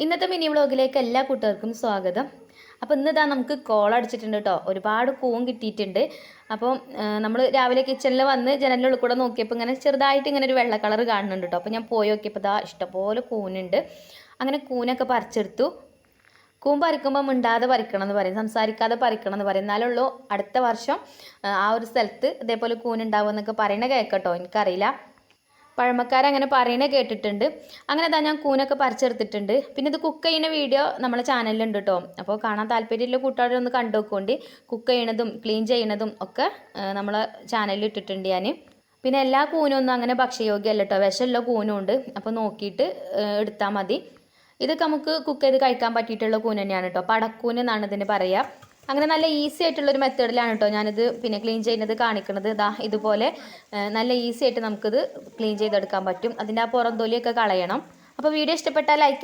ഇന്നത്തെ മിനി വ്ളോഗിലേക്ക് എല്ലാ കൂട്ടുകാർക്കും സ്വാഗതം. അപ്പോൾ ഇന്നിതാ നമുക്ക് കോൾ അടിച്ചിട്ടുണ്ട് കേട്ടോ. ഒരുപാട് കൂൺ കിട്ടിയിട്ടുണ്ട്. അപ്പോൾ നമ്മൾ രാവിലെ കിച്ചണിൽ വന്ന് ജനലിനുള്ളിൽ കൂടെ നോക്കിയപ്പോൾ ഇങ്ങനെ ചെറുതായിട്ട് ഇങ്ങനെ ഒരു വെള്ള കളർ കാണുന്നുണ്ട് കേട്ടോ. അപ്പോൾ ഞാൻ പോയി നോക്കിയപ്പോൾ ഇതാ ഇഷ്ടംപോലെ കൂനുണ്ട്. അങ്ങനെ കൂനൊക്കെ പറിച്ചെടുത്തു. കൂൺ പറിക്കുമ്പോൾ മിണ്ടാതെ പറിക്കണം എന്ന് പറയും, സംസാരിക്കാതെ പറിക്കണം എന്ന് പറയും. എന്നാലുള്ളൂ അടുത്ത വർഷം ആ ഒരു സ്ഥലത്ത് ഇതേപോലെ കൂനുണ്ടാവും എന്നൊക്കെ പറയണ കേൾക്കട്ടോ. എനിക്കറിയില്ല, പഴമക്കാരങ്ങനെ പറയണ കേട്ടിട്ടുണ്ട്. അങ്ങനെ തന്നെ ഞാൻ കൂനൊക്കെ പറിച്ചെടുത്തിട്ടുണ്ട്. പിന്നെ ഇത് കുക്ക് ചെയ്യുന്ന വീഡിയോ നമ്മളെ ചാനലിലുണ്ട് കേട്ടോ. അപ്പോൾ കാണാൻ താല്പര്യമുള്ള കൂട്ടുകാരെ ഒന്ന് കണ്ടു നോക്കുകൊണ്ട് കുക്ക് ചെയ്യണതും ക്ലീൻ ചെയ്യണതും ഒക്കെ നമ്മളെ ചാനലിൽ ഇട്ടിട്ടുണ്ട് ഞാൻ. പിന്നെ എല്ലാ കൂനും ഒന്നും അങ്ങനെ ഭക്ഷ്യയോഗ്യമല്ല കേട്ടോ, വിഷമുള്ള കൂനും ഉണ്ട്. അപ്പോൾ നോക്കിയിട്ട് എടുത്താൽ മതി. ഇതൊക്കെ നമുക്ക് കുക്ക് ചെയ്ത് കഴിക്കാൻ പറ്റിയിട്ടുള്ള കൂൻ തന്നെയാണ് കേട്ടോ. പടക്കൂൻ എന്നാണ് ഇതിന് പറയുക. അങ്ങനെ നല്ല ഈസി ആയിട്ടുള്ളൊരു മെത്തേഡിലാണ് കേട്ടോ ഞാനിത് പിന്നെ ക്ലീൻ ചെയ്യുന്നത് കാണിക്കുന്നത്. ഇതാ ഇതുപോലെ നല്ല ഈസി ആയിട്ട് നമുക്കിത് ക്ലീൻ ചെയ്തെടുക്കാൻ പറ്റും. അതിൻ്റെ ആ പുറം തൊലിയൊക്കെ കളയണം. അപ്പോൾ വീഡിയോ ഇഷ്ടപ്പെട്ടാൽ ലൈക്ക്